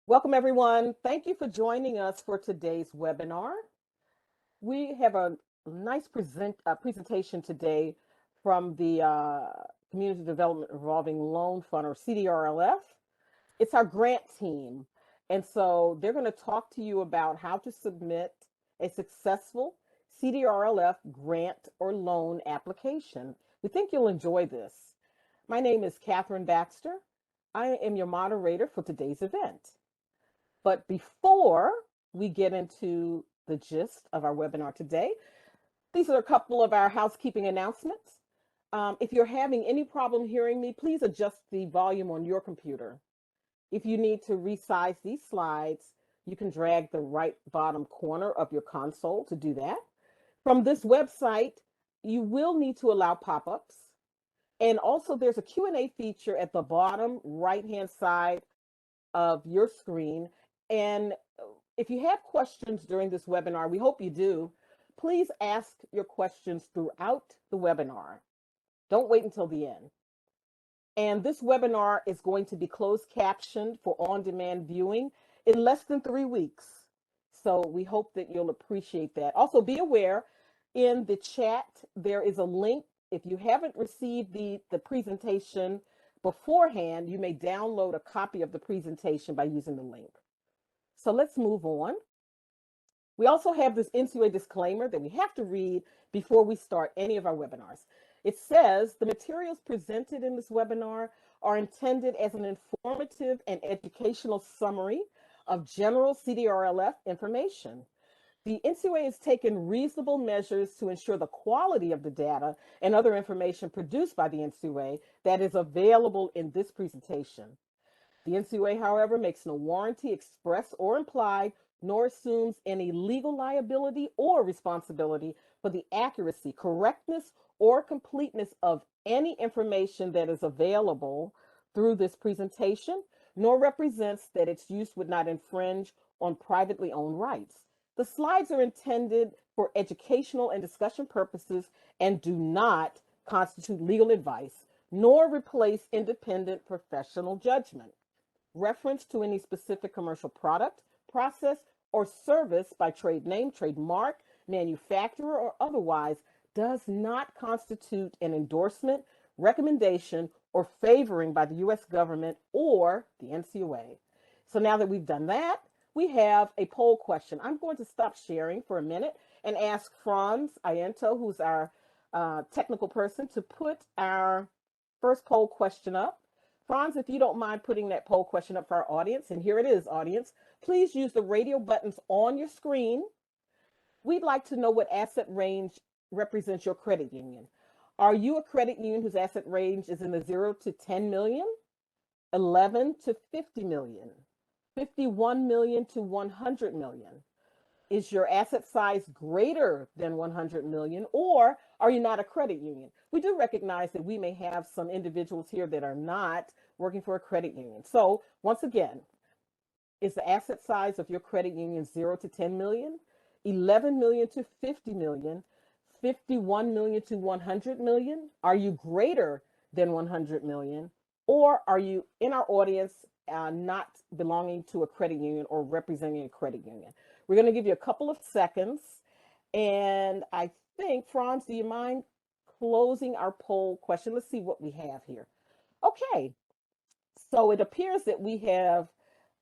Welcome, everyone. Thank you for joining us for today's webinar. We have a nice presentation today from the Community Development Revolving Loan Fund, or CDRLF. It's our grant team. And so they're going to talk to you about how to submit a successful CDRLF grant or loan application. We think you'll enjoy this. My name is Catherine Baxter. I am your moderator for today's event. But before we get into the gist of our webinar today, these are a couple of our housekeeping announcements. If you're having any problem hearing me, please adjust the volume on your computer. If you need to resize these slides, you can drag the right bottom corner of your console to do that. From this website, you will need to allow pop-ups. And also there's a Q&A feature at the bottom right-hand side of your screen. And if you have questions during this webinar, we hope you do, please ask your questions throughout the webinar. Don't wait until the end. And this webinar is going to be closed captioned for on-demand viewing in less than 3 weeks. So we hope that you'll appreciate that. Also, be aware, in the chat, there is a link. If you haven't received the presentation beforehand, you may download a copy of the presentation by using the link. So let's move on. We also have this NCUA disclaimer that we have to read before we start any of our webinars. It says the materials presented in this webinar are intended as an informative and educational summary of general CDRLF information. The NCUA has taken reasonable measures to ensure the quality of the data and other information produced by the NCUA that is available in this presentation. The NCUA, however, makes no warranty, express or implied, nor assumes any legal liability or responsibility for the accuracy, correctness, or completeness of any information that is available through this presentation, nor represents that its use would not infringe on privately owned rights. The slides are intended for educational and discussion purposes and do not constitute legal advice, nor replace independent professional judgment. Reference to any specific commercial product, process, or service by trade name, trademark, manufacturer, or otherwise does not constitute an endorsement, recommendation, or favoring by the U.S. government or the NCUA. So now that we've done that, we have a poll question. I'm going to stop sharing for a minute and ask Franz Aiento, who's our technical person, to put our first poll question up. Franz, if you don't mind putting that poll question up for our audience, and here it is, audience, please use the radio buttons on your screen. We'd like to know what asset range represents your credit union. Are you a credit union whose asset range is in the 0 to 10 million, 11 to 50 million, 51 million to 100 million? Is your asset size greater than 100 million, or are you not a credit union? We do recognize that we may have some individuals here that are not working for a credit union. So once again, is the asset size of your credit union 0 to 10 million, 11 million to 50 million, 51 million to 100 million? Are you greater than 100 million, or are you in our audience not belonging to a credit union or representing a credit union? We're going to give you a couple of seconds. And I think, Franz, do you mind closing our poll question? Let's see what we have here. Okay. So it appears that we have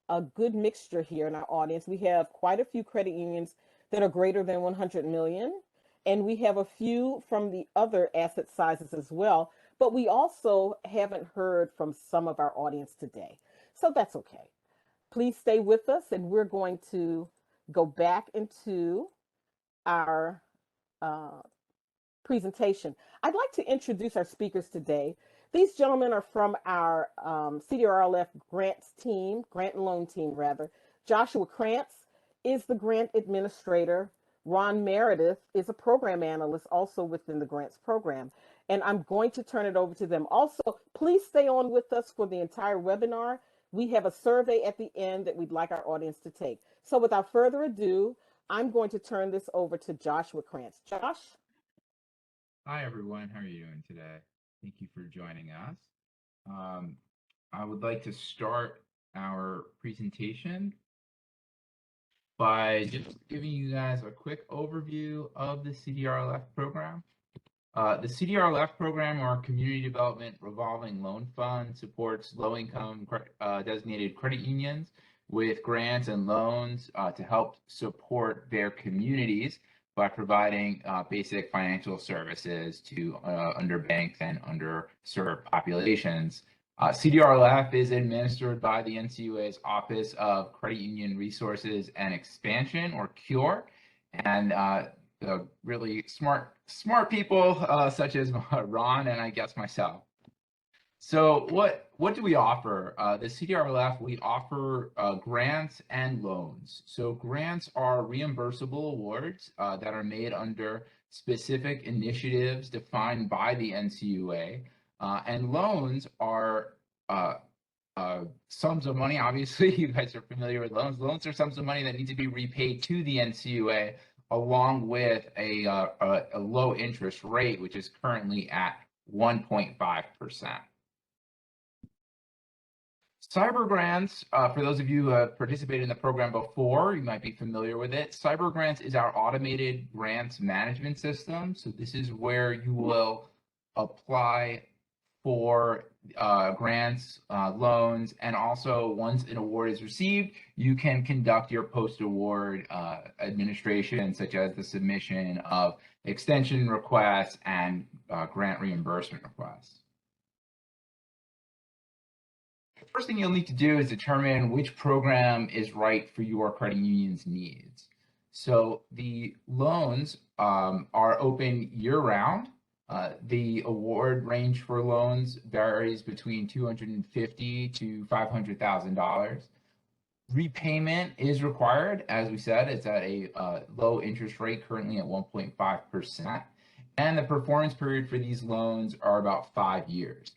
a good mixture here in our audience. We have quite a few credit unions that are greater than 100 million. And we have a few from the other asset sizes as well. But we also haven't heard from some of our audience today. So that's okay. Please stay with us, and we're going to go back into our presentation. I'd like to introduce our speakers today. These gentlemen are from our CDRLF grants team, grant and loan team rather. Joshua Krantz is the grant administrator. Ron Meredith is a program analyst also within the grants program. And I'm going to turn it over to them. Also, please stay on with us for the entire webinar. We have a survey at the end that we'd like our audience to take. So without further ado, I'm going to turn this over to Joshua Krantz. Josh? Hi, everyone. How are you doing today? Thank you for joining us. I would like to start our presentation by just giving you guys a quick overview of the CDRLF program. The CDRLF program, or Community Development Revolving Loan Fund, supports low-income designated credit unions with grants and loans to help support their communities by providing basic financial services to underbanked and underserved populations. CDRLF is administered by the NCUA's Office of Credit Union Resources and Expansion, or CURE, and really smart people such as Ron and I guess myself. So what do we offer? The CDRLF, we offer grants and loans. So grants are reimbursable awards that are made under specific initiatives defined by the NCUA, and loans are sums of money. Obviously, you guys are familiar with loans. Loans are sums of money that need to be repaid to the NCUA along with a low interest rate, which is currently at 1.5%. Cyber grants, for those of you who have participated in the program before, you might be familiar with it. Cyber grants is our automated grants management system. So this is where you will apply for grants, loans, and also once an award is received, you can conduct your post-award administration, such as the submission of extension requests and grant reimbursement requests. The first thing you'll need to do is determine which program is right for your credit union's needs. So the loans are open year-round. The award range for loans varies between $250,000 to $500,000. Repayment is required. As we said, it's at a low interest rate, currently at 1.5%. And the performance period for these loans are about 5 years.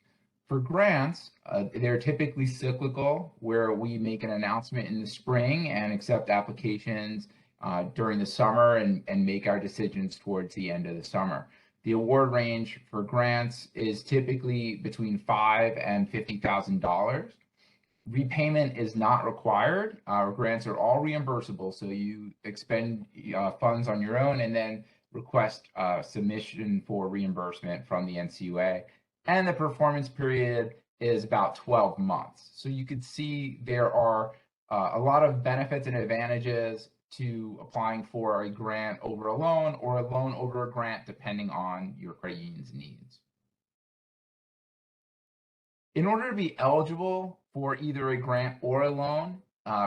For grants, they're typically cyclical, where we make an announcement in the spring and accept applications during the summer and make our decisions towards the end of the summer. The award range for grants is typically between $5,000 and $50,000. Repayment is not required. Our grants are all reimbursable, so you expend funds on your own and then request submission for reimbursement from the NCUA. And the performance period is about 12 months. So you could see there are a lot of benefits and advantages to applying for a grant over a loan or a loan over a grant, depending on your credit union's needs. In order to be eligible for either a grant or a loan,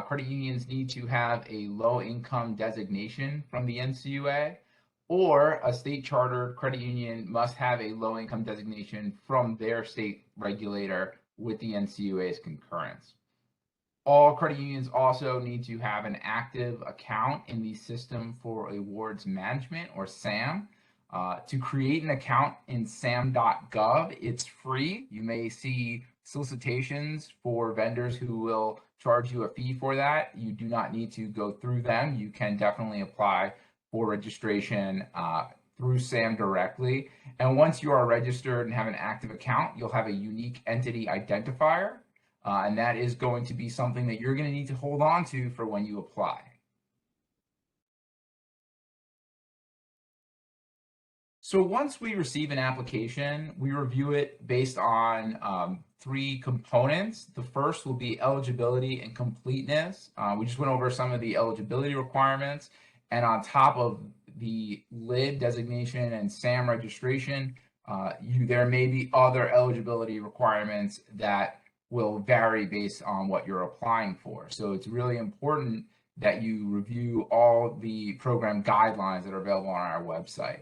credit unions need to have a low income designation from the NCUA, or a state chartered credit union must have a low income designation from their state regulator with the NCUA's concurrence. All credit unions also need to have an active account in the System for Awards Management, or SAM. To create an account in sam.gov, it's free. You may see solicitations for vendors who will charge you a fee for that. You do not need to go through them. You can definitely apply for registration through SAM directly. And once you are registered and have an active account, you'll have a unique entity identifier. And that is going to be something that you're going to need to hold on to for when you apply. So once we receive an application, we review it based on 3 components. The first will be eligibility and completeness. We just went over some of the eligibility requirements. And on top of the LID designation and SAM registration, there may be other eligibility requirements that will vary based on what you're applying for. So it's really important that you review all the program guidelines that are available on our website.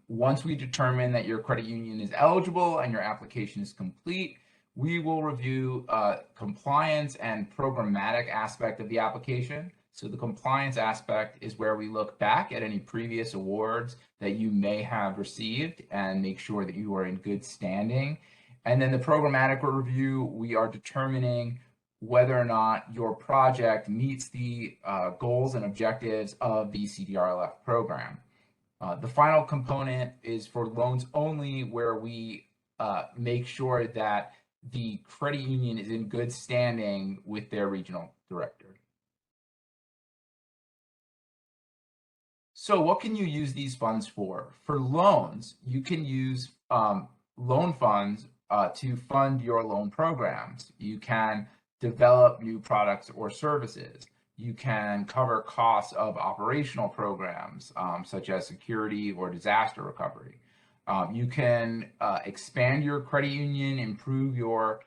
Once we determine that your credit union is eligible and your application is complete, we will review compliance and programmatic aspect of the application. So the compliance aspect is where we look back at any previous awards that you may have received and make sure that you are in good standing. And then the programmatic review, we are determining whether or not your project meets the goals and objectives of the CDRLF program. The final component is for loans only, where we make sure that the credit union is in good standing with their regional director. So what can you use these funds for? For loans, you can use loan funds to fund your loan programs. You can develop new products or services. You can cover costs of operational programs, such as security or disaster recovery. You can expand your credit union, improve your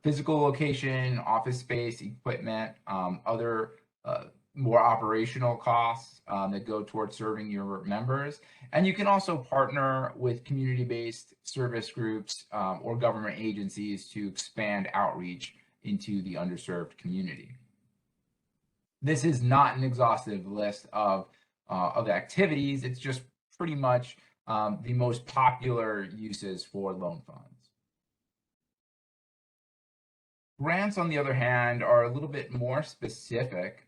physical location, office space, equipment, other more operational costs that go towards serving your members. And you can also partner with community-based service groups or government agencies to expand outreach into the underserved community. This is not an exhaustive list of activities. It's just pretty much the most popular uses for loan funds. Grants, on the other hand, are a little bit more specific.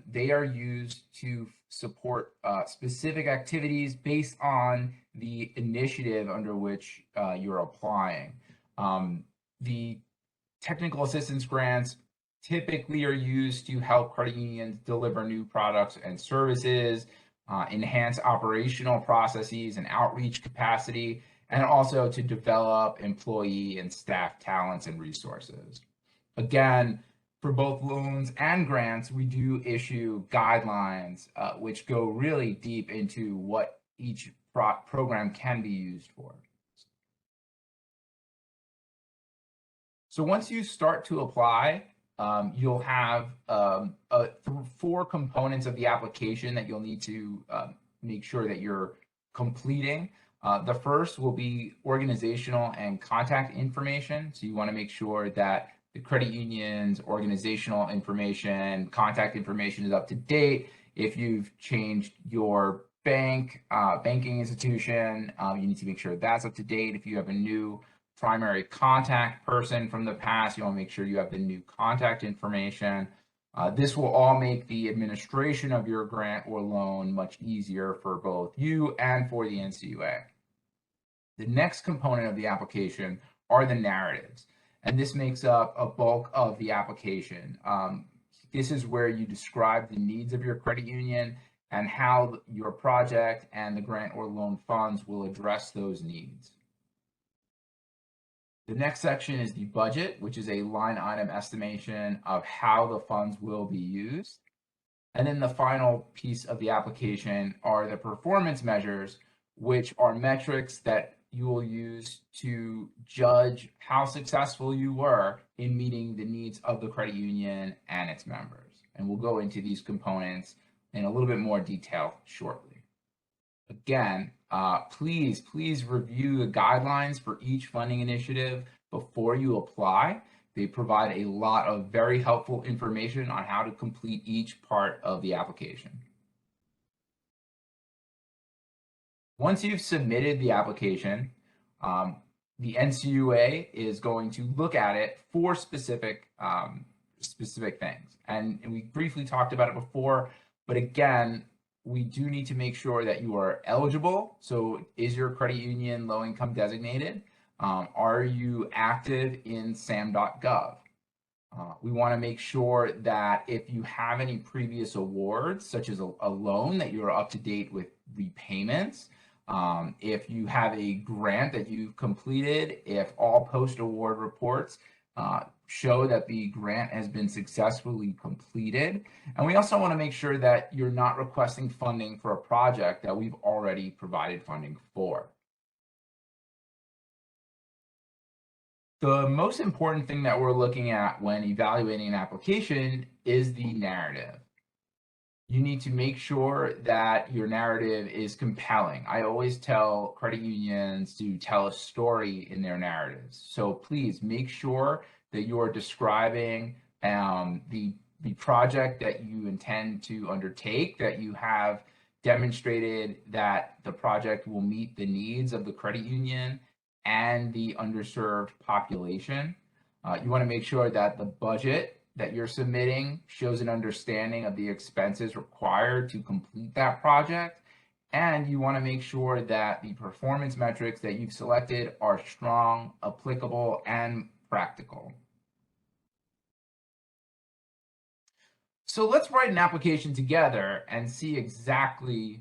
They are used to support specific activities based on the initiative under which you're applying. The technical assistance grants typically are used to help credit unions deliver new products and services, enhance operational processes and outreach capacity, and also to develop employee and staff talents and resources. Again, for both loans and grants, we do issue guidelines which go really deep into what each program can be used for. So once you start to apply, you'll have 4 components of the application that you'll need to make sure that you're completing. The first will be organizational and contact information. So you want to make sure that the credit union's organizational information, contact information is up to date. If you've changed your banking institution, you need to make sure that's up to date. If you have a new primary contact person from the past, you want to make sure you have the new contact information. This will all make the administration of your grant or loan much easier for both you and for the NCUA. The next component of the application are the narratives. And this makes up a bulk of the application. This is where you describe the needs of your credit union and how your project and the grant or loan funds will address those needs. The next section is the budget, which is a line item estimation of how the funds will be used. And then the final piece of the application are the performance measures, which are metrics that you will use to judge how successful you were in meeting the needs of the credit union and its members. And we'll go into these components in a little bit more detail shortly. Again, please review the guidelines for each funding initiative before you apply. They provide a lot of very helpful information on how to complete each part of the application. Once you've submitted the application, the NCUA is going to look at it for specific things. And we briefly talked about it before, but again, we do need to make sure that you are eligible. So is your credit union low income designated? Are you active in sam.gov? We want to make sure that if you have any previous awards, such as a loan, that you're up to date with repayments. If you have a grant that you've completed, if all post-award reports show that the grant has been successfully completed. And we also want to make sure that you're not requesting funding for a project that we've already provided funding for. The most important thing that we're looking at when evaluating an application is the narrative. You need to make sure that your narrative is compelling. I always tell credit unions to tell a story in their narratives. So please make sure that you're describing the project that you intend to undertake, that you have demonstrated that the project will meet the needs of the credit union and the underserved population. You want to make sure that the budget that you're submitting shows an understanding of the expenses required to complete that project And you want to make sure that the performance metrics that you've selected are strong, applicable, and practical. So let's write an application together and see exactly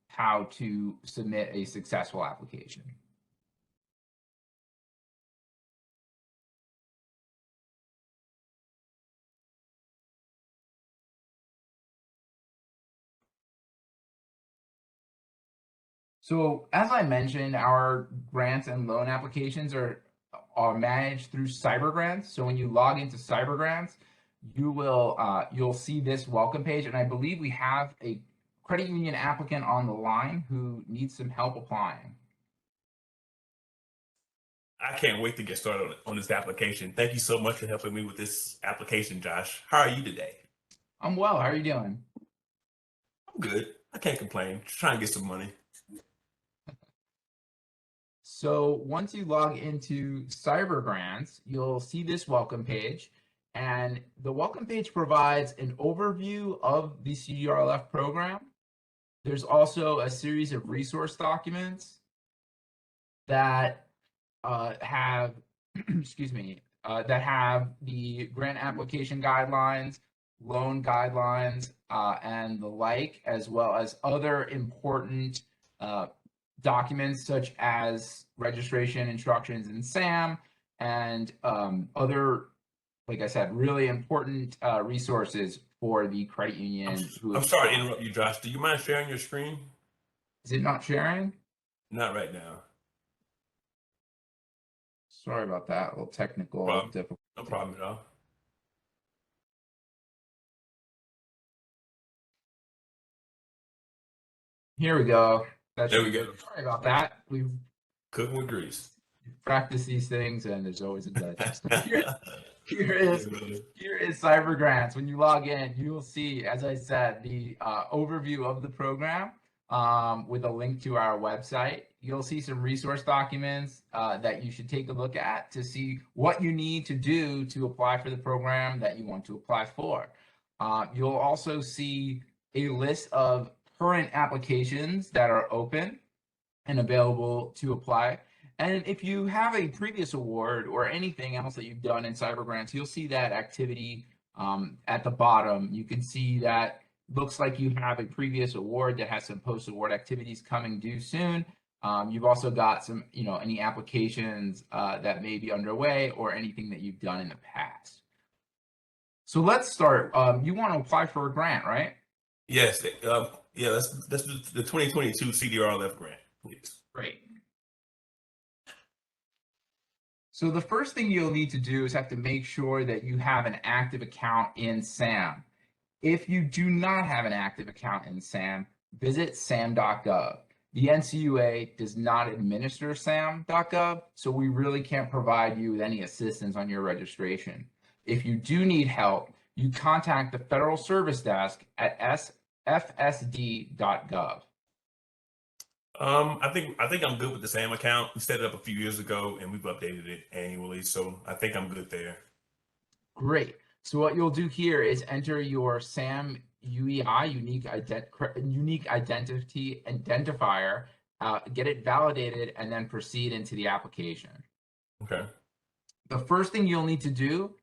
how to submit a successful application. So as I mentioned, our grants and loan applications are managed through CyberGrants. So when you log into CyberGrants, you'll see this welcome page, and I believe we have a credit union applicant on the line who needs some help applying. I can't wait to get started on this application. Thank you so much for helping me with this application, Josh. How are you today? I'm well. How are you doing? I'm good. I can't complain. Just trying to get some money. So once you log into CyberGrants, you'll see this welcome page, and the welcome page provides an overview of the CDRLF program. There's also a series of resource documents that have, excuse me, that have the grant application guidelines, loan guidelines, and the like, as well as other important documents such as registration instructions in SAM and other, like I said, really important resources for the credit union. I'm sorry to interrupt you, Josh. Do you mind sharing your screen? Is it not sharing? Not right now. Sorry about that. A little technical difficulty. No problem at all. Here we go. There we go. Sorry about that. We've cooking with grease. Practice these things, and there's always a glitch. Here is CyberGrants. When you log in, you will see, as I said, the overview of the program with a link to our website. You'll see some resource documents that you should take a look at to see what you need to do to apply for the program that you want to apply for. You'll also see a list of current applications that are open and available to apply. And if you have a previous award or anything else that you've done in CyberGrants, you'll see that activity at the bottom. You can see that looks like you have a previous award that has some post-award activities coming due soon. You've also got some, any applications that may be underway or anything that you've done in the past. So let's start. You want to apply for a grant, right? Yes. Yeah, let's do the 2022 CDRLF grant, please. Great. So the first thing you'll need to do is have to make sure that you have an active account in SAM. If you do not have an active account in SAM, visit sam.gov. The NCUA does not administer sam.gov, so we really can't provide you with any assistance on your registration. If you do need help, you contact the Federal Service Desk at fsd.gov. I think I'm good with the SAM account. We set it up a few years ago and we've updated it annually, so I think I'm good there. Great. So what you'll do here is enter your SAM UEI, unique identity identifier, get it validated, and then proceed into the application. Okay. The first thing you'll need to do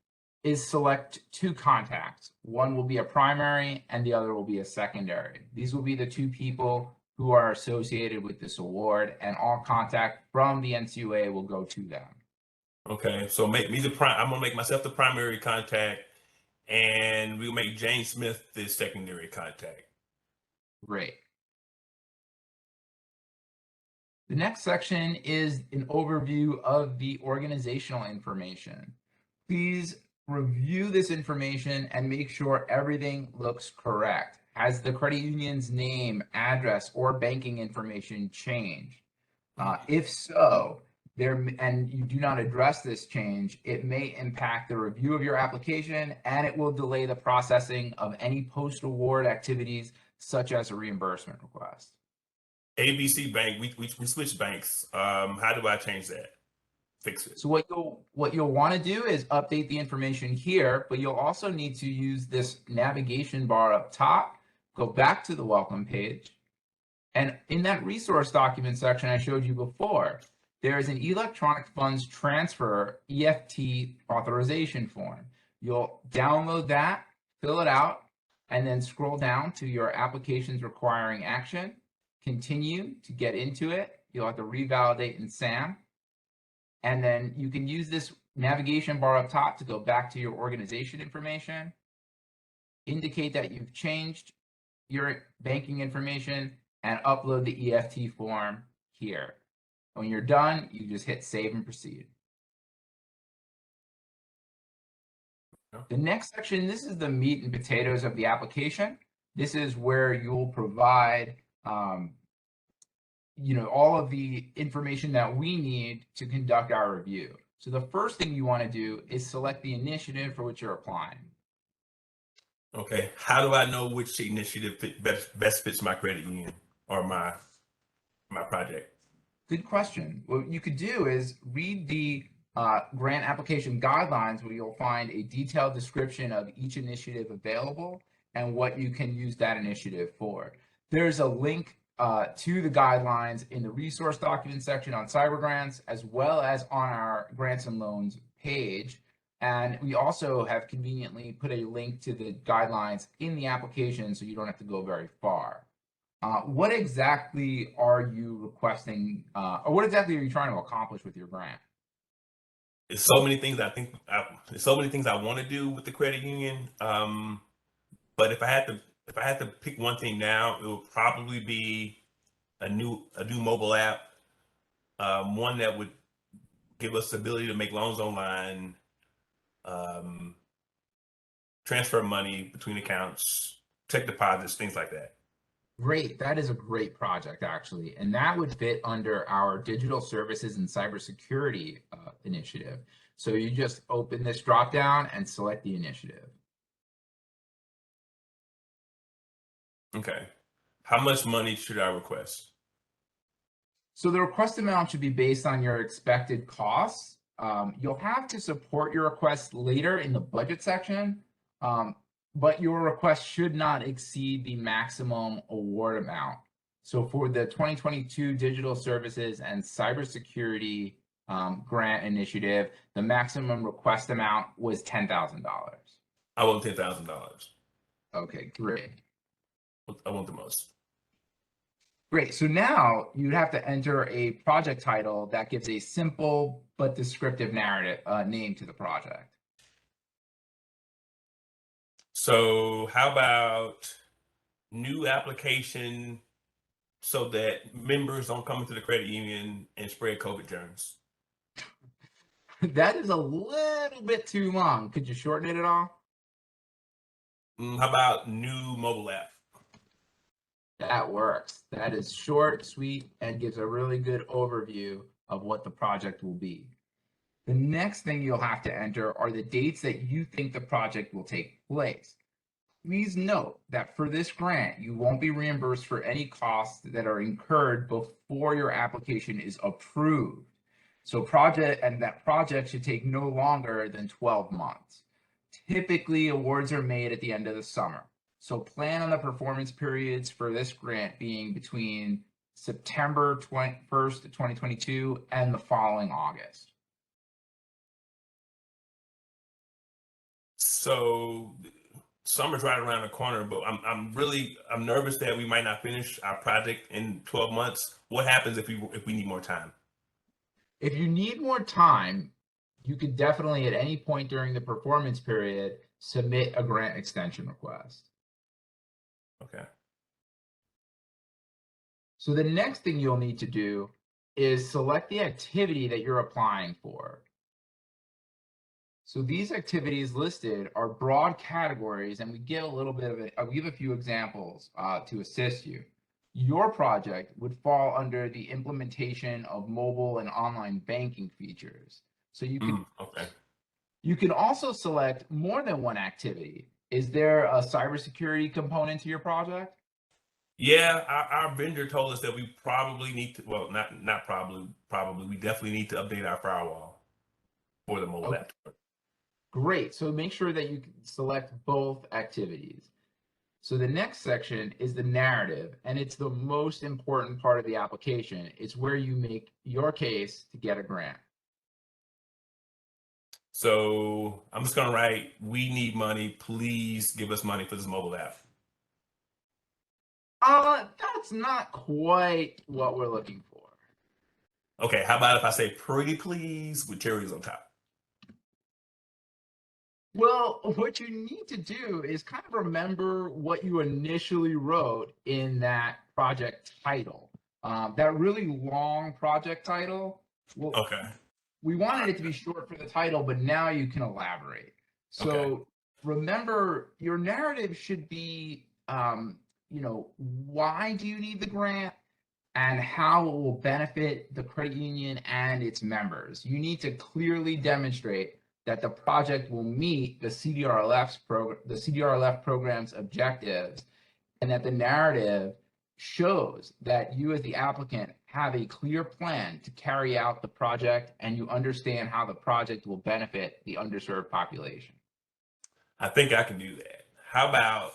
is select two contacts. One will be a primary and the other will be a secondary. These will be the two people who are associated with this award, and all contact from the NCUA will go to them. Okay, so make me I'm gonna make myself the primary contact, and we'll make Jane Smith the secondary contact. Great. The next section is an overview of the organizational information. Please review this information and make sure everything looks correct. Has the credit union's name, address, or banking information changed? If so, and you do not address this change, it may impact the review of your application, and it will delay the processing of any post-award activities, such as a reimbursement request. ABC Bank, we switched banks. How do I change that? Fix it. So what you'll want to do is update the information here, but you'll also need to use this navigation bar up top. Go back to the welcome page, And in that resource document section I showed you before, there is an electronic funds transfer EFT authorization form. You'll download that, fill it out, and then scroll down to your applications requiring action, continue to get into it. You'll have to revalidate in SAM. And then you can use this navigation bar up top to go back to your organization information, indicate that you've changed your banking information, and upload the EFT form here. When you're done, you just hit save and proceed. The next section, this is the meat and potatoes of the application. This is where you'll provide all of the information that we need to conduct our review. So the first thing you want to do is select the initiative for which you're applying. Okay, how do I know which initiative best fits my credit union or my project? Good question. What you could do is read the grant application guidelines, where you'll find a detailed description of each initiative available and what you can use that initiative for. There's a link to the guidelines in the resource document section on cyber grants, as well as on our grants and loans page. And we also have conveniently put a link to the guidelines in the application, so you don't have to go very far. What exactly are you requesting, or what exactly are you trying to accomplish with your grant? There's so many things there's so many things I want to do with the credit union. But if I had to pick one thing now, it would probably be a new mobile app, one that would give us the ability to make loans online, transfer money between accounts, check deposits, things like that. Great. That is a great project, actually. And that would fit under our digital services and cybersecurity initiative. So you just open this drop down and select the initiative. Okay. How much money should I request? So the request amount should be based on your expected costs. You'll have to support your request later in the budget section, but your request should not exceed the maximum award amount. So for the 2022 Digital Services and Cybersecurity Grant Initiative, the maximum request amount was $10,000. I want $10,000. Okay, great. I want the most. Great. So now you'd have to enter a project title that gives a simple but descriptive narrative name to the project. So how about new application so that members don't come into the credit union and spread COVID germs? That is a little bit too long. Could you shorten it at all? How about new mobile app? That works. That is short, sweet, and gives a really good overview of what the project will be. The next thing you'll have to enter are the dates that you think the project will take place. Please note that for this grant, you won't be reimbursed for any costs that are incurred before your application is approved. So that project should take no longer than 12 months. Typically, awards are made at the end of the summer. So plan on the performance periods for this grant being between September 21st, 2022 and the following August. So summer's right around the corner, but I'm nervous that we might not finish our project in 12 months. What happens if we need more time? If you need more time, you could definitely at any point during the performance period submit a grant extension request. Okay. So the next thing you'll need to do is select the activity that you're applying for. So these activities listed are broad categories, and we give a little bit of it. I'll give a few examples to assist you. Your project would fall under the implementation of mobile and online banking features. So you can You can also select more than one activity. Is there a cybersecurity component to your project? Yeah, our vendor told us that we probably need to, well, not probably, we definitely need to update our firewall for the mobile app. Great. So make sure that you select both activities. So the next section is the narrative, and it's the most important part of the application. It's where you make your case to get a grant. So I'm just gonna write, we need money, please give us money for this mobile app. That's not quite what we're looking for. Okay, how about if I say pretty please with cherries on top? Well, what you need to do is kind of remember what you initially wrote in that project title. That really long project title, well, Okay. we wanted it to be short for the title, but now you can elaborate. So Okay. remember, your narrative should be, why do you need the grant and how it will benefit the credit union and its members. You need to clearly demonstrate that the project will meet the CDRLF program's objectives, and that the narrative shows that you as the applicant have a clear plan to carry out the project and you understand how the project will benefit the underserved population. I think I can do that. How about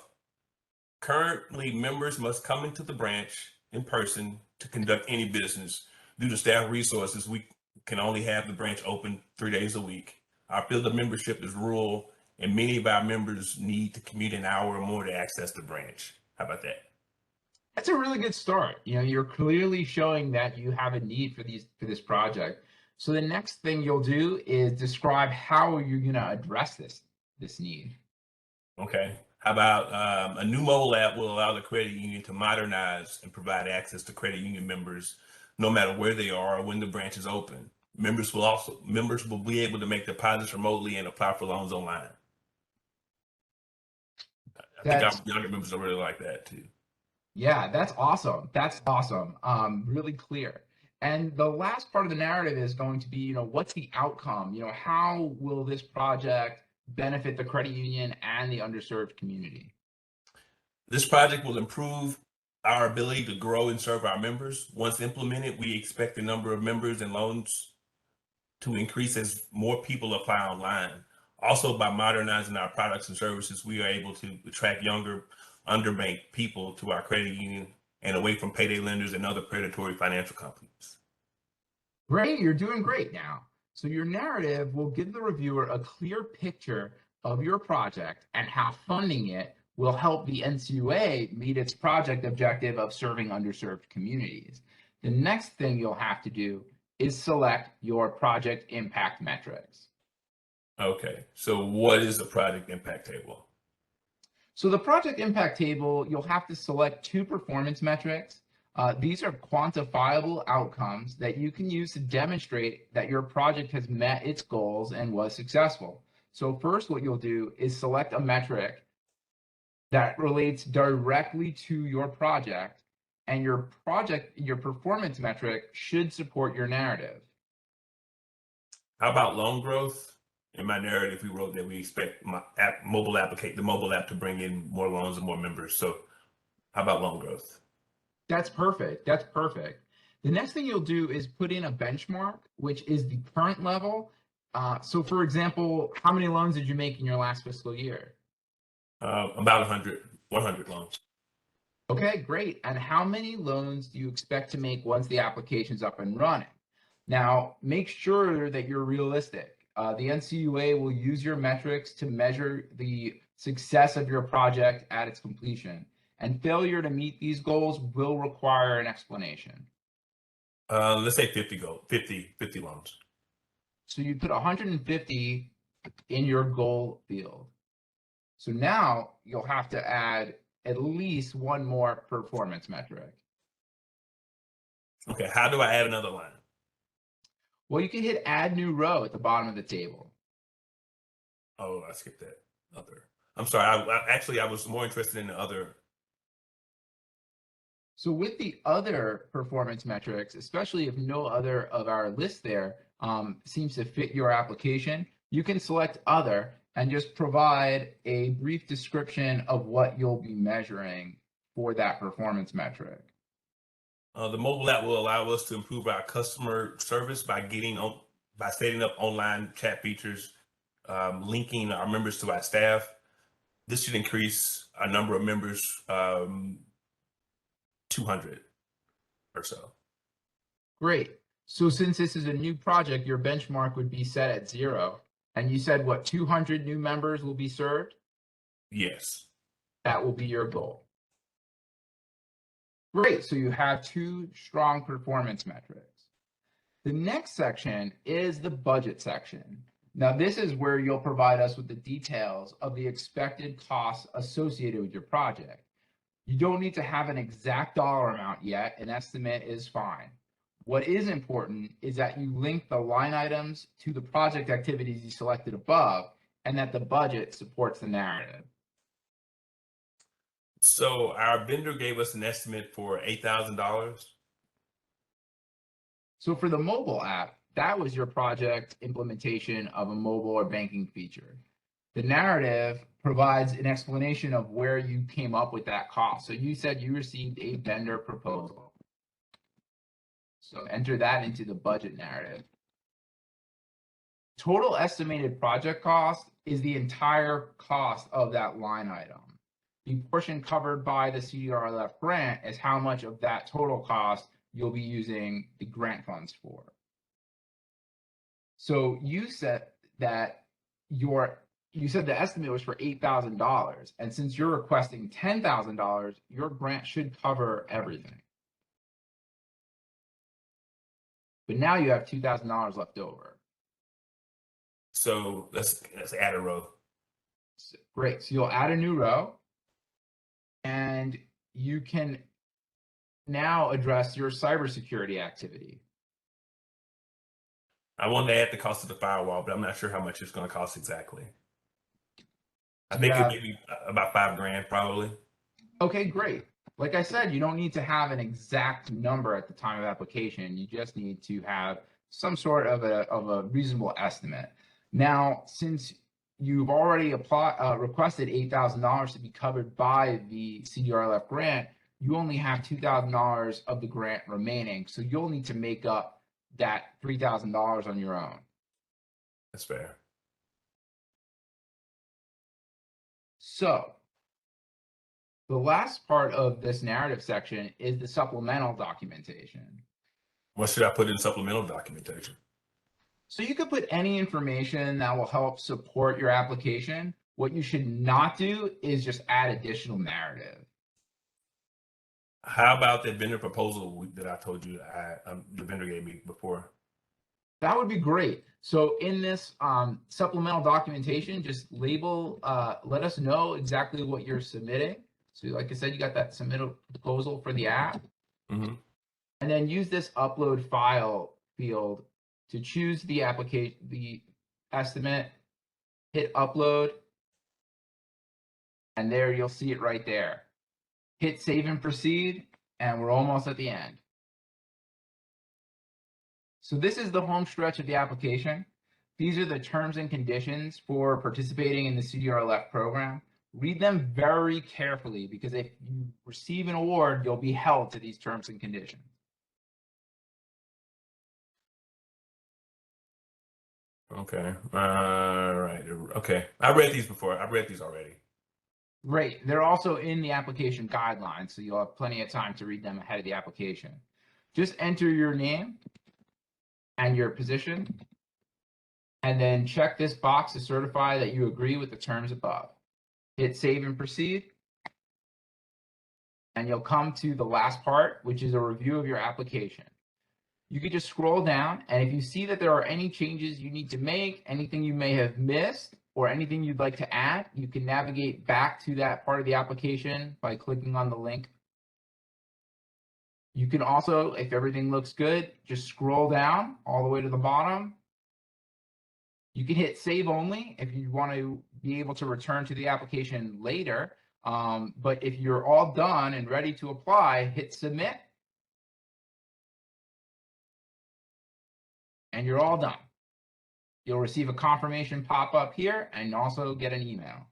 currently members must come into the branch in person to conduct any business. Due to staff resources, we can only have the branch open 3 days a week. Our field of membership is rural, and many of our members need to commute an hour or more to access the branch. How about that? That's a really good start. You're clearly showing that you have a need for this project. So the next thing you'll do is describe how you're going to address this need. Okay. How about a new mobile app will allow the credit union to modernize and provide access to credit union members no matter where they are or when the branch is open. Members will be able to make deposits remotely and apply for loans online. I think our younger members will really like that too. Yeah, that's awesome. That's awesome. Really clear. And the last part of the narrative is going to be, what's the outcome? How will this project benefit the credit union and the underserved community? This project will improve our ability to grow and serve our members. Once implemented, we expect the number of members and loans to increase as more people apply online. Also, by modernizing our products and services, we are able to attract younger, underbanked people to our credit union and away from payday lenders and other predatory financial companies. Great, you're doing great now. So your narrative will give the reviewer a clear picture of your project and how funding it will help the NCUA meet its project objective of serving underserved communities. The next thing you'll have to do is select your project impact metrics. Okay, so what is the project impact table? So the project impact table, you'll have to select 2 performance metrics. These are quantifiable outcomes that you can use to demonstrate that your project has met its goals and was successful. So first, what you'll do is select a metric that relates directly to your project, and your performance metric should support your narrative. How about loan growth? In my narrative, we wrote that we expect the mobile app to bring in more loans and more members. So how about loan growth? That's perfect. That's perfect. The next thing you'll do is put in a benchmark, which is the current level. So for example, how many loans did you make in your last fiscal year? About 100 loans. Okay, great. And how many loans do you expect to make once the application's up and running? Now, make sure that you're realistic. The NCUA will use your metrics to measure the success of your project at its completion, and failure to meet these goals will require an explanation. Let's say 50 loans. So you put 150 in your goal field. So now you'll have to add at least 1 more performance metric. Okay, how do I add another line? Well, you can hit add new row at the bottom of the table. Oh, I skipped that other. I'm sorry. I was more interested in the other. So with the other performance metrics, especially if no other of our list there seems to fit your application, you can select other and just provide a brief description of what you'll be measuring for that performance metric. The mobile app will allow us to improve our customer service by setting up online chat features, linking our members to our staff. this should increase our number of members 200 or so. Great. So since this is a new project, your benchmark would be set at 0. And you said what, 200 new members will be served? Yes. That will be your goal. Great. So you have 2 strong performance metrics. The next section is the budget section. Now, this is where you'll provide us with the details of the expected costs associated with your project. You don't need to have an exact dollar amount yet. An estimate is fine. What is important is that you link the line items to the project activities you selected above, and that the budget supports the narrative. So our vendor gave us an estimate for $8,000. So for the mobile app, that was your project implementation of a mobile or banking feature. The narrative provides an explanation of where you came up with that cost. So you said you received a vendor proposal. So enter that into the budget narrative. Total estimated project cost is the entire cost of that line item. The portion covered by the CDRLF grant is how much of that total cost you'll be using the grant funds for. So you said that the estimate was for $8,000, and since you're requesting $10,000, your grant should cover everything. But now you have $2,000 left over. So let's add a row. Great. So you'll add a new row, and you can now address your cybersecurity activity. I want to add the cost of the firewall, but I'm not sure how much it's going to cost exactly. I think it may be about $5,000 probably. Okay, great. Like I said, you don't need to have an exact number at the time of application. You just need to have some sort of a reasonable estimate. Now, since you've already requested $8,000 to be covered by the CDRLF grant, you only have $2,000 of the grant remaining. So you'll need to make up that $3,000 on your own. That's fair. So the last part of this narrative section is the supplemental documentation. What should I put in supplemental documentation? So you could put any information that will help support your application. What you should not do is just add additional narrative. How about that vendor proposal that I told you the vendor gave me before? That would be great. So in this supplemental documentation, just label, let us know exactly what you're submitting. So like I said, you got that submittal proposal for the app. Mm-hmm. And then use this upload file field to choose the application, the estimate, hit upload, and there you'll see it right there. Hit save and proceed, and we're almost at the end. So this is the home stretch of the application. These are the terms and conditions for participating in the CDRLF program. Read them very carefully, because if you receive an award, you'll be held to these terms and conditions. Okay. Right. Okay. I read these before. I've read these already. Great. They're also in the application guidelines, so you'll have plenty of time to read them ahead of the application. Just enter your name and your position, and then check this box to certify that you agree with the terms above. Hit save and proceed, and you'll come to the last part, which is a review of your application. You can just scroll down, and if you see that there are any changes you need to make, anything you may have missed, or anything you'd like to add, you can navigate back to that part of the application by clicking on the link. You can also, if everything looks good, just scroll down all the way to the bottom. You can hit save only if you want to be able to return to the application later. But if you're all done and ready to apply, hit submit. And you're all done. You'll receive a confirmation pop-up here and also get an email.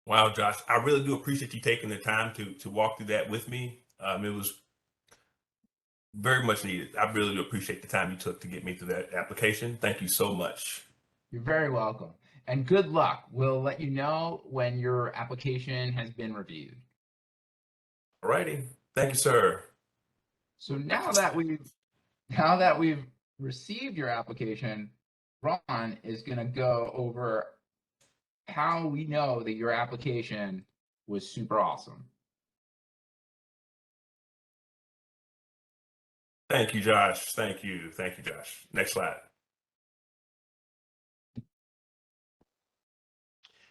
Wow, Josh, I really do appreciate you taking the time to walk through that with me. It was very much needed. I really do appreciate the time you took to get me through that application. Thank you so much. You're very welcome. And good luck. We'll let you know when your application has been reviewed. All righty. Thank you, sir. So now that we've received your application, Ron is going to go over how we know that your application was super awesome. Thank you, Josh. Thank you, Josh. Next slide.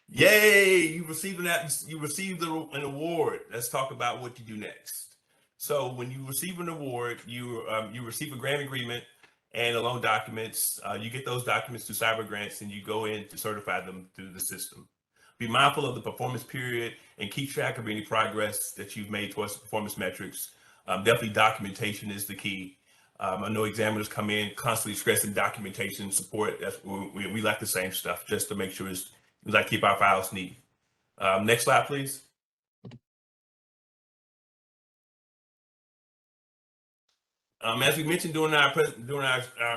Yay! You received an award. Let's talk about what you do next. So when you receive an award, you receive a grant agreement and a loan documents. You get those documents through Cyber Grants, and you go in to certify them through the system. Be mindful of the performance period and keep track of any progress that you've made towards the performance metrics. Definitely documentation is the key. I know examiners come in constantly stressing documentation support. That's we like the same stuff just to make sure we like to keep our files neat. Next slide, please. As we mentioned during our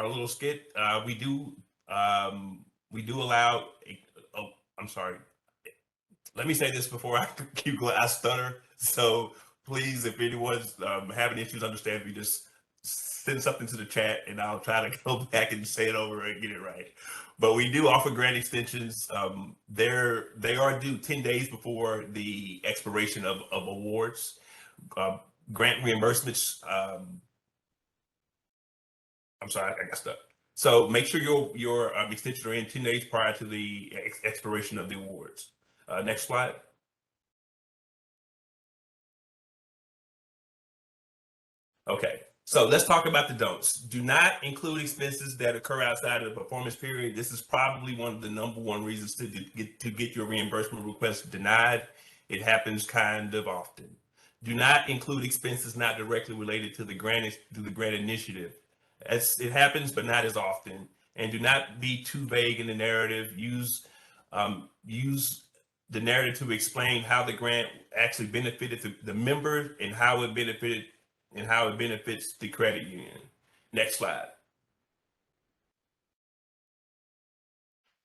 little skit, we do allow. I'm sorry. Let me say this before I keep going. I stutter, so please, if anyone's having issues understanding me, just send something to the chat, and I'll try to go back and say it over and get it right. But we do offer grant extensions. They are due 10 days before the expiration of awards. Grant reimbursements. I'm sorry, I got stuck. So make sure your extensions are in 10 days prior to the expiration of the awards. Next slide. Okay, so let's talk about the don'ts. Do not include expenses that occur outside of the performance period. This is probably one of the #1 reasons to get your reimbursement request denied. It happens kind of often. Do not include expenses not directly related to the grant initiative. It happens, but not as often. And do not be too vague in the narrative. Use the narrative to explain how the grant actually benefited the member and how it benefits the credit union. Next slide.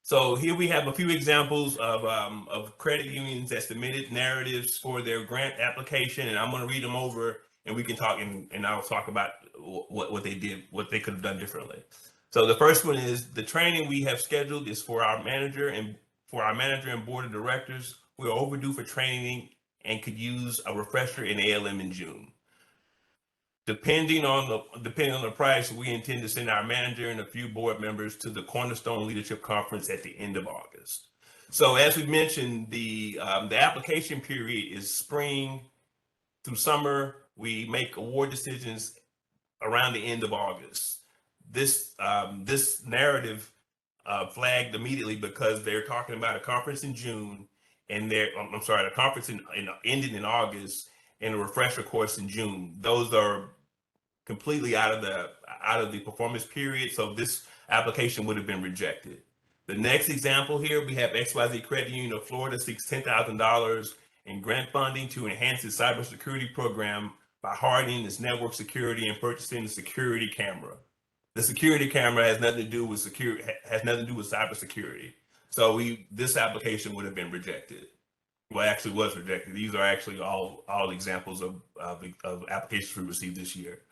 So here we have a few examples of credit unions that submitted narratives for their grant application, and I'm going to read them over, and we can talk, and I'll talk about what they did, what they could have done differently. So the first one is the training we have scheduled is for our manager and board of directors. We're overdue for training and could use a refresher in ALM in June. Depending on the price, we intend to send our manager and a few board members to the Cornerstone Leadership Conference at the end of August. So as we mentioned, the application period is spring through summer. We make award decisions around the end of August. This narrative flagged immediately because they're talking about a conference in June, and a conference ending in August, and a refresher course in June. Those are completely out of the performance period, so this application would have been rejected. The next example here, we have XYZ Credit Union of Florida seeks $10,000 in grant funding to enhance its cybersecurity program by hardening its network security and purchasing a security camera. The security camera has nothing to do with cybersecurity. So this application would have been rejected. Well, actually was rejected. These are actually all examples of applications we received this year.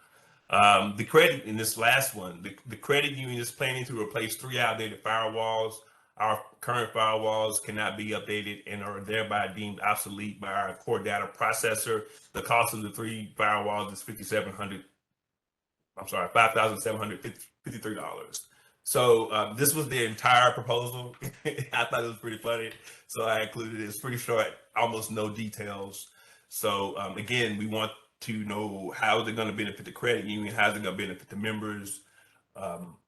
The credit in this last one, the credit union is planning to replace 3 outdated firewalls. Our current firewalls cannot be updated and are thereby deemed obsolete by our core data processor. The cost of the 3 firewalls is $5,753. So this was the entire proposal. I thought it was pretty funny, so I included it. It's pretty short, almost no details. So again, we want to know how they're going to benefit the credit union, how they're going to benefit the members.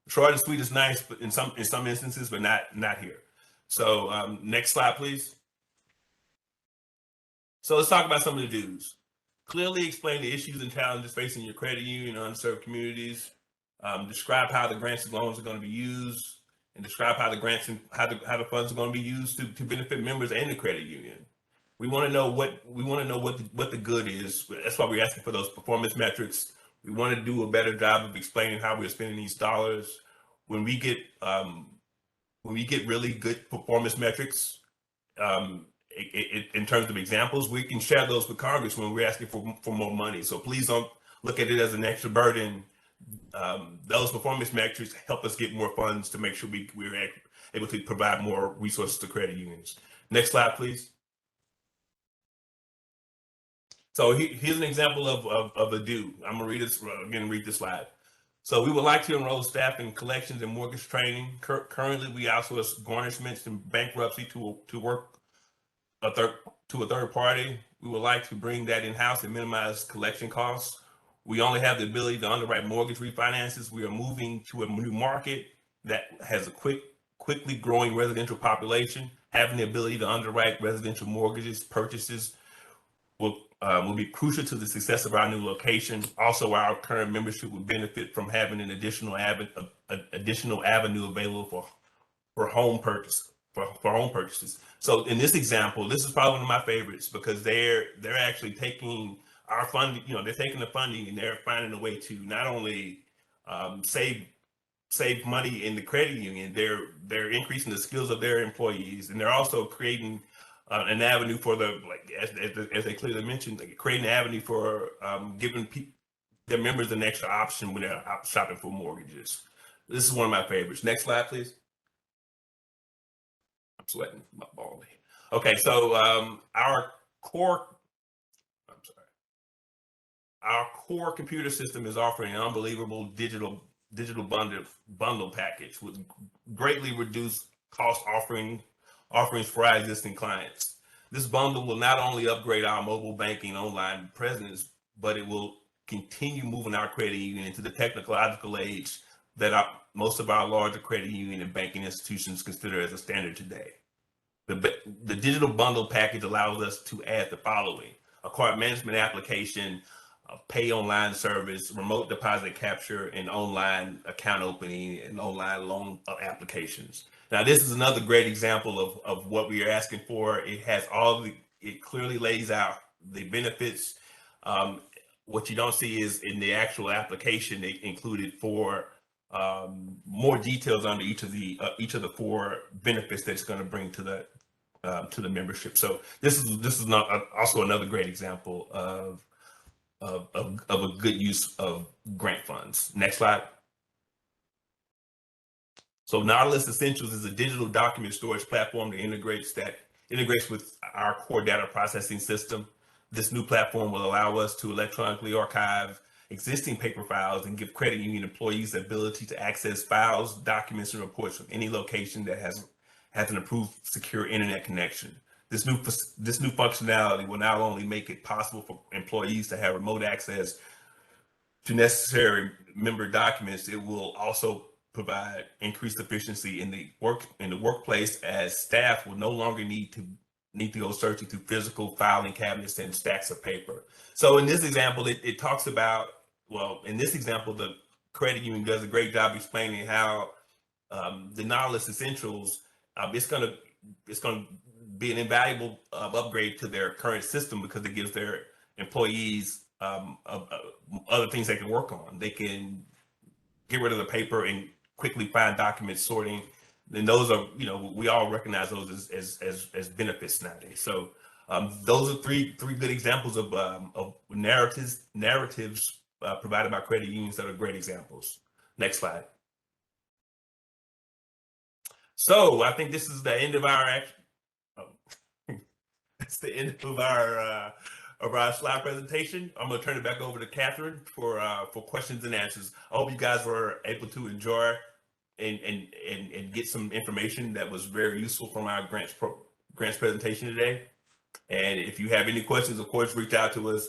Short and sweet is nice, but in some instances, but not here. So next slide, please. So let's talk about some of the do's. Clearly explain the issues and challenges facing your credit union and unserved communities. Describe how the grants and loans are going to be used, and describe how the grants and how the funds are going to be used to benefit members and the credit union. We want to know what the good is. That's why we're asking for those performance metrics. We want to do a better job of explaining how we're spending these dollars. When we get when we get really good performance metrics, in terms of examples, we can share those with Congress when we're asking for more money. So please don't look at it as an extra burden. Those performance metrics help us get more funds to make sure we're able to provide more resources to credit unions. Next slide, please. So here's an example of a do. I'm gonna read this again. Read this slide. So we would like to enroll staff in collections and mortgage training. Currently, we outsource garnishments and bankruptcy to work a third party. We would like to bring that in-house and minimize collection costs. We only have the ability to underwrite mortgage refinances. We are moving to a new market that has a quickly growing residential population. Having the ability to underwrite residential mortgages purchases will be crucial to the success of our new location. Also, our current membership would benefit from having an additional avenue available for home purchases. So in this example, this is probably one of my favorites because they're actually taking our funding, they're taking the funding and they're finding a way to not only save money in the credit union, they're increasing the skills of their employees, and they're also creating an avenue for as they clearly mentioned, creating an avenue for giving their members an extra option when they're out shopping for mortgages. This is one of my favorites. Next slide, please. I'm sweating my ball. Okay, so our core computer system is offering an unbelievable digital bundle package with greatly reduced cost offerings for our existing clients. This bundle will not only upgrade our mobile banking online presence, but it will continue moving our credit union into the technological age that most of our larger credit union and banking institutions consider as a standard today. The digital bundle package allows us to add the following: a card management application, a pay online service, remote deposit capture, and online account opening and online loan applications. Now, this is another great example of what we are asking for. It has it clearly lays out the benefits. What you don't see is in the actual application, they included more details under each of the four benefits that it's going to bring to the membership. So this is also another great example of a good use of grant funds. Next slide. So Nautilus Essentials is a digital document storage platform that integrates with our core data processing system. This new platform will allow us to electronically archive existing paper files and give credit union employees the ability to access files, documents, and reports from any location that has an approved secure internet connection. This new functionality will not only make it possible for employees to have remote access to necessary member documents, it will also provide increased efficiency in the workplace, as staff will no longer need to go searching through physical filing cabinets and stacks of paper. So in this example, it talks about, in this example, the credit union does a great job explaining how the Nautilus Essentials, it's going to be an invaluable upgrade to their current system because it gives their employees other things they can work on. They can get rid of the paper and quickly find document sorting. And those are, we all recognize those as benefits nowadays. So those are three good examples of narratives provided by credit unions that are great examples. Next slide. So I think this is the end of our it's the end of our slide presentation. I'm going to turn it back over to Catherine for questions and answers. I hope you guys were able to enjoy and get some information that was very useful from our grants presentation today. And if you have any questions, of course, reach out to us.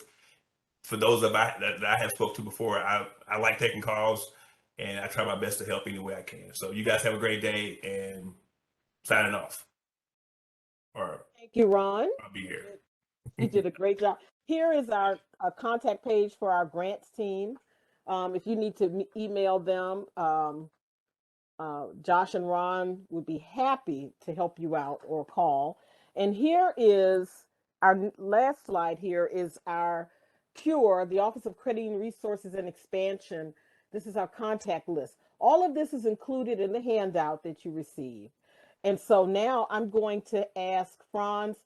For those that I have spoke to before, I like taking calls, and I try my best to help any way I can. So you guys have a great day, and signing off. Thank you, Ron. I'll be here. You did a great job. Here is our contact page for our grants team. If you need to email them, Josh and Ron would be happy to help you out, or call. And here is our last slide. Here is our CURE, the Office of Credit Union Resources and Expansion. This is our contact list. All of this is included in the handout that you received. And so now I'm going to ask Franz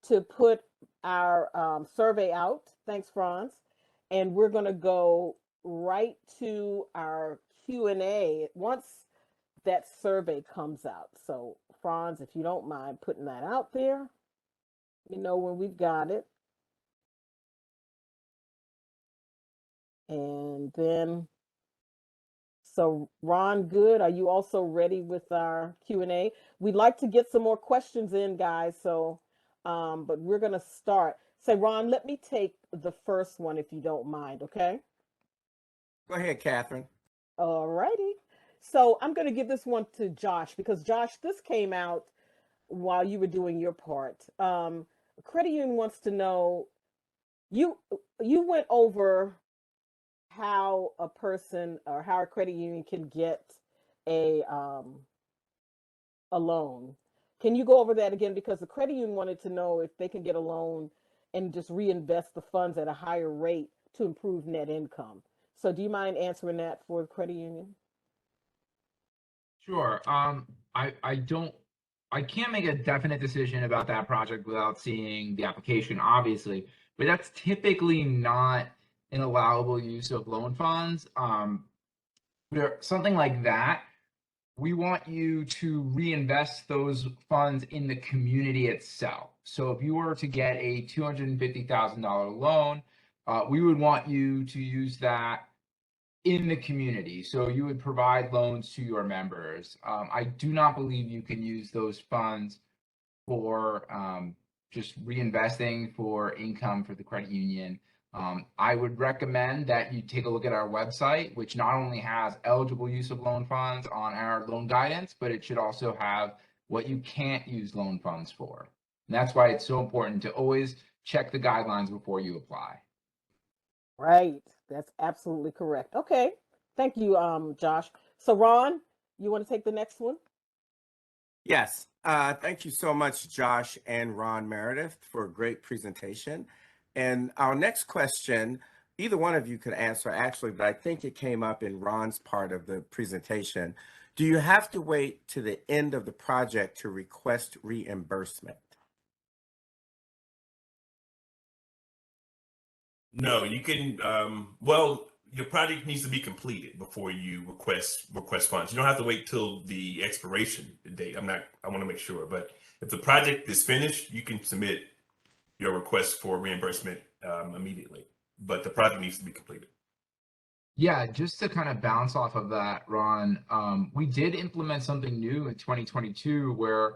to put our survey out. Thanks, Franz. And we're going to go right to our Q&A once that survey comes out. So Franz, if you don't mind putting that out there, you know when we've got it. And then, so Ron, good. Are you also ready with our Q&A? We'd like to get some more questions in, guys. So, but we're going to start. Say, Ron, let me take the first one if you don't mind, okay? Go ahead, Catherine. All righty. So I'm going to give this one to Josh because Josh, this came out while you were doing your part. Credit Union wants to know, you went over how a person or how a credit union can get a loan. Can you go over that again? Because the credit union wanted to know if they can get a loan and just reinvest the funds at a higher rate to improve net income. So do you mind answering that for the credit union? Sure. I can't make a definite decision about that project without seeing the application, obviously, but that's typically not an allowable use of loan funds. Something like that, we want you to reinvest those funds in the community itself. So if you were to get a $250,000 loan, we would want you to use that in the community. So you would provide loans to your members. I do not believe you can use those funds for just reinvesting for income for the credit union. I would recommend that you take a look at our website, which not only has eligible use of loan funds on our loan guidance, but it should also have what you can't use loan funds for. And that's why it's so important to always check the guidelines before you apply. Right. That's absolutely correct. Okay. Thank you, Josh. So Ron, you want to take the next one? Yes. Thank you so much, Josh and Ron Meredith, for a great presentation. And our next question, either one of you could answer actually, but I think it came up in Ron's part of the presentation. Do you have to wait to the end of the project to request reimbursement? No, you can. Well, your project needs to be completed before you request funds. You don't have to wait till the expiration date. I want to make sure, but if the project is finished, you can submit your request for reimbursement immediately. But the project needs to be completed. Yeah, just to kind of bounce off of that, Ron, we did implement something new in 2022 where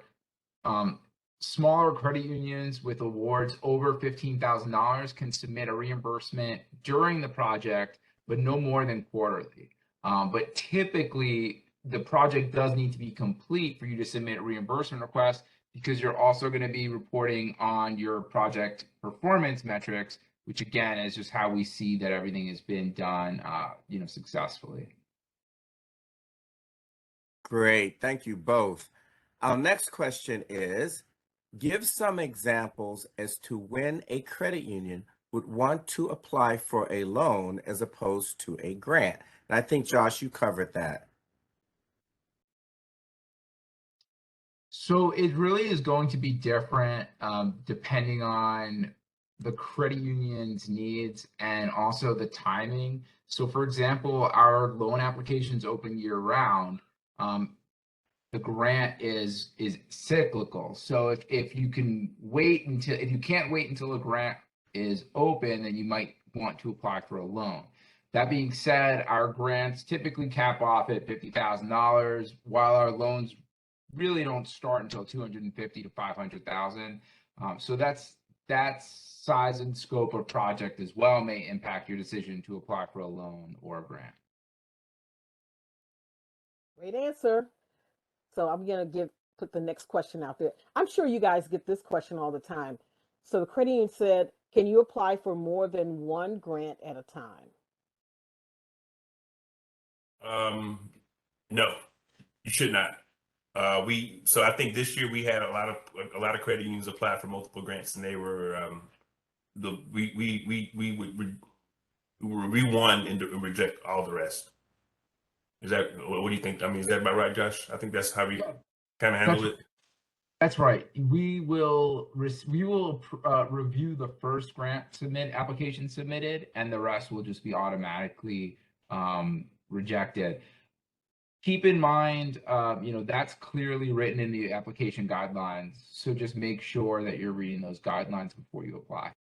smaller credit unions with awards over $15,000 can submit a reimbursement during the project, but no more than quarterly. But typically, the project does need to be complete for you to submit a reimbursement request because you're also going to be reporting on your project performance metrics, which again is just how we see that everything has been done, successfully. Great. Thank you both. Our next question is, give some examples as to when a credit union would want to apply for a loan as opposed to a grant. And I think, Josh, you covered that. So it really is going to be different depending on the credit union's needs and also the timing. So for example, our loan applications open year round. The grant is cyclical. So if you can wait until, if you can't wait until a grant is open, then you might want to apply for a loan. That being said, our grants typically cap off at $50,000, while our loans really don't start until 250 to 500,000. So that size and scope of project as well may impact your decision to apply for a loan or a grant. Great answer. So I'm going to put the next question out there. I'm sure you guys get this question all the time. So the credit union said, can you apply for more than one grant at a time? No, you should not. So I think this year we had a lot of credit unions apply for multiple grants, and they were we won and reject all the rest. Is that, what do you think? I mean, is that about right, Josh? I think that's how we. kind of handle it? That's right. We will review the first grant application submitted, and the rest will just be automatically rejected. Keep in mind, that's clearly written in the application guidelines. So just make sure that you're reading those guidelines before you apply.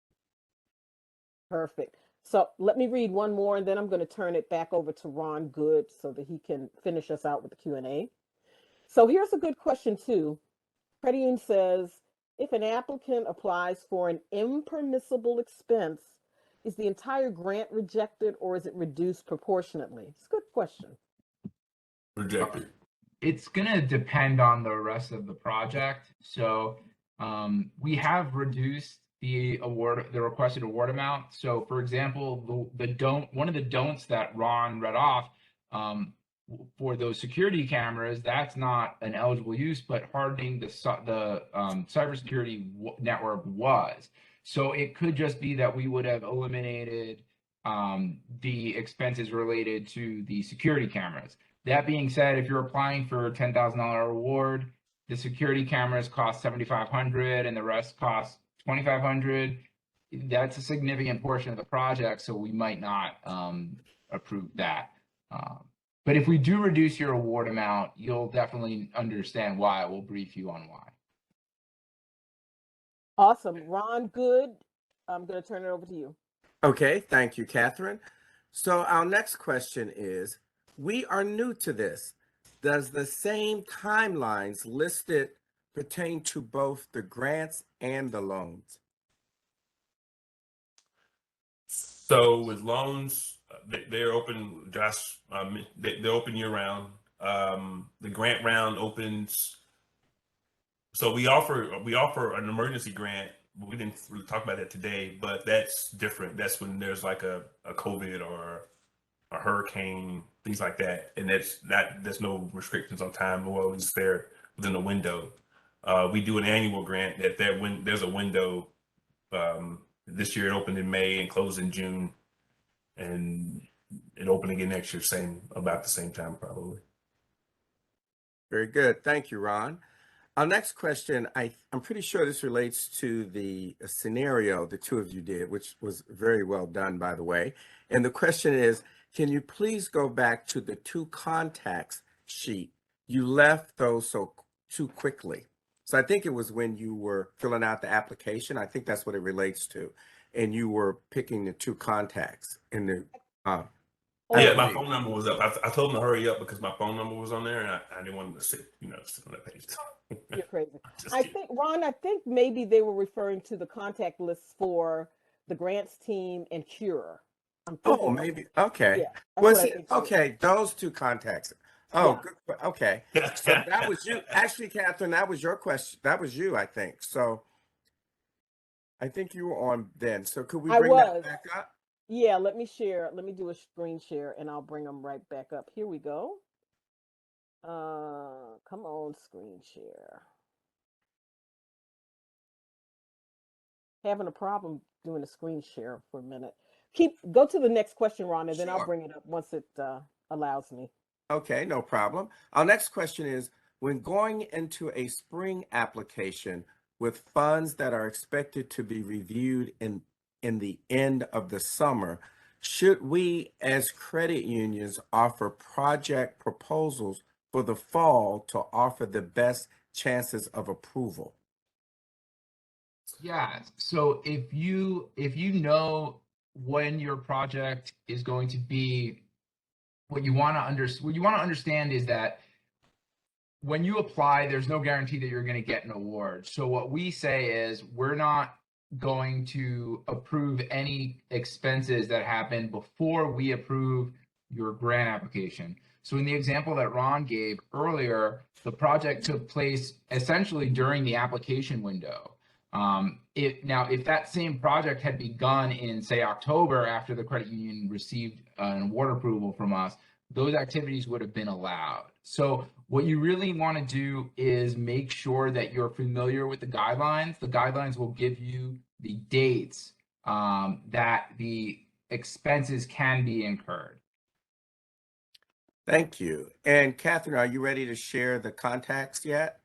Perfect. So let me read one more, and then I'm going to turn it back over to Ron Good so that he can finish us out with the Q&A. So here's a good question too. Credit Union says, if an applicant applies for an impermissible expense, is the entire grant rejected or is it reduced proportionately? It's a good question. Rejected. It's going to depend on the rest of the project. So we have reduced the requested award amount. So for example, one of the don'ts that Ron read off for those security cameras, that's not an eligible use, but hardening the cybersecurity network was. So it could just be that we would have eliminated the expenses related to the security cameras. That being said, if you're applying for a $10,000 award, the security cameras cost $7,500 and the rest cost $2,500. That's a significant portion of the project, so we might not approve that. But if we do reduce your award amount, you'll definitely understand why. We'll brief you on why. Awesome. Ron Good, I'm going to turn it over to you. Okay, thank you, Catherine. So our next question is, we are new to this. Does the same timelines listed pertain to both the grants and the loans? So with loans, they're open, Josh, they're open year round. The grant round opens. So we offer an emergency grant. We didn't really talk about that today, but that's different. That's when there's like a COVID or a hurricane, things like that. And there's no restrictions on time, well, it's there within the window. We do an annual grant when there's a window. This year it opened in May and closed in June, and it opened again next year, about the same time probably. Very good. Thank you, Ron. Our next question, I'm pretty sure this relates to the scenario the two of you did, which was very well done, by the way. And the question is, can you please go back to the two contacts sheet? You left those too quickly. So I think it was when you were filling out the application. I think that's what it relates to. And you were picking the two contacts in the yeah, my phone number was up. I told them to hurry up because my phone number was on there, and I didn't want them to sit on that page. You're crazy. I think, Ron, maybe they were referring to the contact lists for the grants team and Cure. Oh, maybe. Okay. Yeah, Was it okay? Those two contacts. Oh, yeah. Good. Okay. So that was you. Actually, Catherine, that was your question. That was you, I think. So I think you were on then. So could we bring that back up? Yeah, let me share. Let me do a screen share and I'll bring them right back up. Here we go. Come on, screen share. Having a problem doing a screen share for a minute. Go to the next question, Ron, and then I'll bring it up once it allows me. Okay, no problem. Our next question is, when going into a spring application with funds that are expected to be reviewed in the end of the summer, should we as credit unions offer project proposals for the fall to offer the best chances of approval? Yeah. So if you know when your project is going to be, what you want to understand is that when you apply, there's no guarantee that you're going to get an award. So what we say is we're not going to approve any expenses that happen before we approve your grant application. So in the example that Ron gave earlier, the project took place essentially during the application window. If that same project had begun in, say, October after the credit union received an award approval from us, those activities would have been allowed. So what you really want to do is make sure that you're familiar with the guidelines. The guidelines will give you the dates that the expenses can be incurred. Thank you. And Catherine, are you ready to share the contacts yet?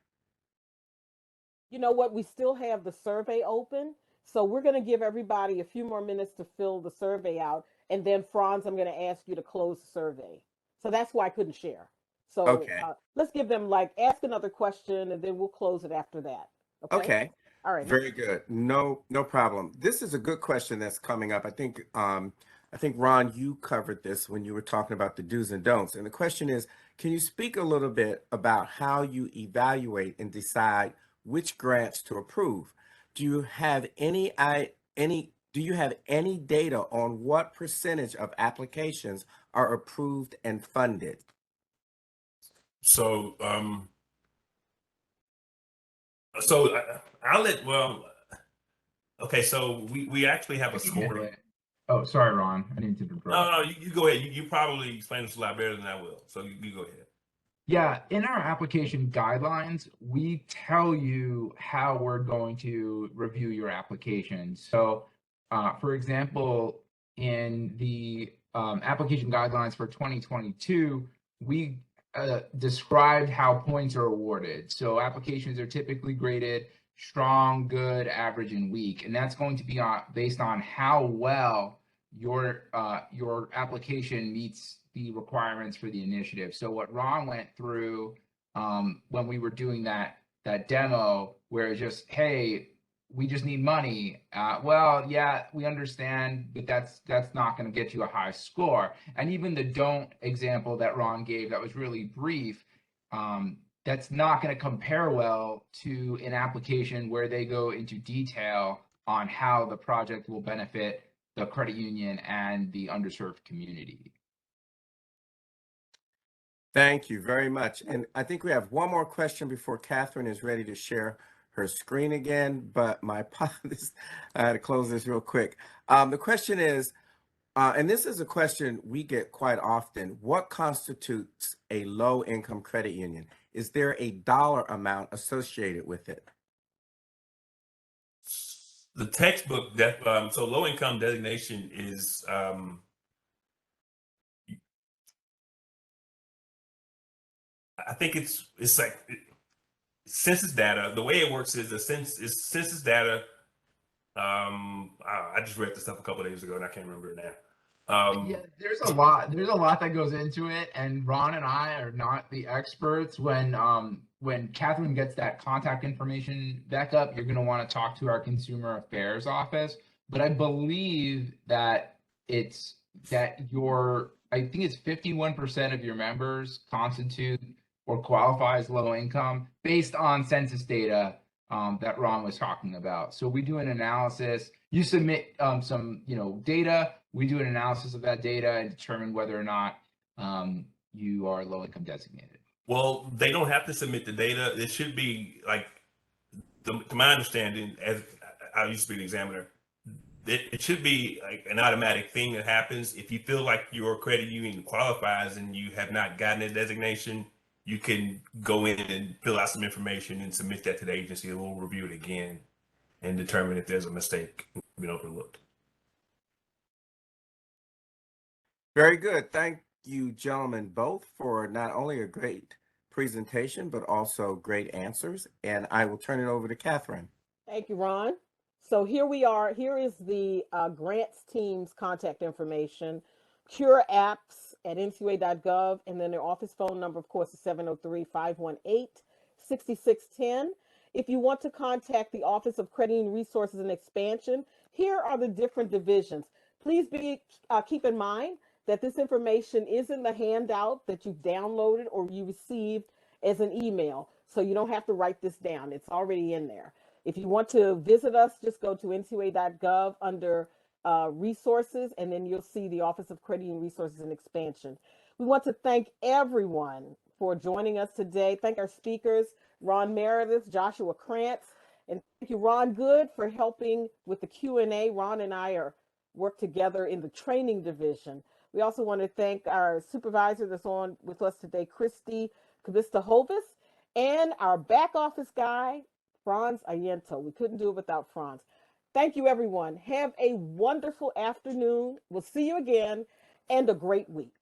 You know what? We still have the survey open. So we're going to give everybody a few more minutes to fill the survey out. And then, Franz, I'm going to ask you to close the survey. So that's why I couldn't share. So Okay. let's give them like ask another question and then we'll close it after that. Okay. Okay. All right. Very good. No problem. This is a good question that's coming up. I think Ron, you covered this when you were talking about the do's and don'ts. And the question is, can you speak a little bit about how you evaluate and decide which grants to approve? Do you have any data on what percentage of applications are approved and funded? So, so I'll let, well, okay, so we actually have I a can handle score. it. Oh, sorry, Ron. I didn't interrupt. No, you go ahead. You probably explain this a lot better than I will. So you go ahead. Yeah, in our application guidelines, we tell you how we're going to review your application. So, for example, in the application guidelines for 2022, we described how points are awarded. So applications are typically graded strong, good, average, and weak, and that's going to be based on how well your application meets the requirements for the initiative. So what Ron went through when we were doing that demo, where it's just, hey, we just need money. Well, yeah, we understand, but that's not going to get you a high score. And even the don't example that Ron gave, that was really brief. That's not going to compare well to an application where they go into detail on how the project will benefit the credit union and the underserved community. Thank you very much. And I think we have one more question before Catherine is ready to share her screen again, but my apologies, I had to close this real quick. The question is, and this is a question we get quite often, what constitutes a low-income credit union? Is there a dollar amount associated with it? The textbook that so low income designation is I think it's like census data. The way it works is census data. I just read this stuff a couple of days ago and I can't remember it now. Yeah, there's a lot that goes into it, and Ron and I are not the experts. When Catherine gets that contact information back up, you're going to want to talk to our consumer affairs office. But I believe that I think it's 51% of your members constitute or qualify as low income based on census data that Ron was talking about. So we do an analysis. You submit some data. We do an analysis of that data and determine whether or not you are low income designated. Well, they don't have to submit the data. It should be like, to my understanding, as I used to be an examiner, it should be like an automatic thing that happens. If you feel like your credit union qualifies and you have not gotten a designation, you can go in and fill out some information and submit that to the agency, and we'll review it again and determine if there's a mistake been overlooked. Very good. Thank you, gentlemen, both for not only a great presentation, but also great answers. And I will turn it over to Catherine. Thank you, Ron. So here we are. Here is the grants team's contact information. Cure apps at ncua.gov, and then their office phone number, of course, is 703-518-6610. If you want to contact the Office of Credit Union Resources and Expansion, here are the different divisions. Please keep in mind that this information is in the handout that you've downloaded or you received as an email. So you don't have to write this down. It's already in there. If you want to visit us, just go to ncua.gov under resources, and then you'll see the Office of Credit Union Resources and Expansion. We want to thank everyone for joining us today. Thank our speakers, Ron Meredith, Joshua Krantz, and thank you, Ron Good, for helping with the Q&A. Ron and I work together in the training division. We also want to thank our supervisor that's on with us today, Christy Kavista-Hovis, and our back office guy, Franz Ayento. We couldn't do it without Franz. Thank you, everyone. Have a wonderful afternoon. We'll see you again, and a great week.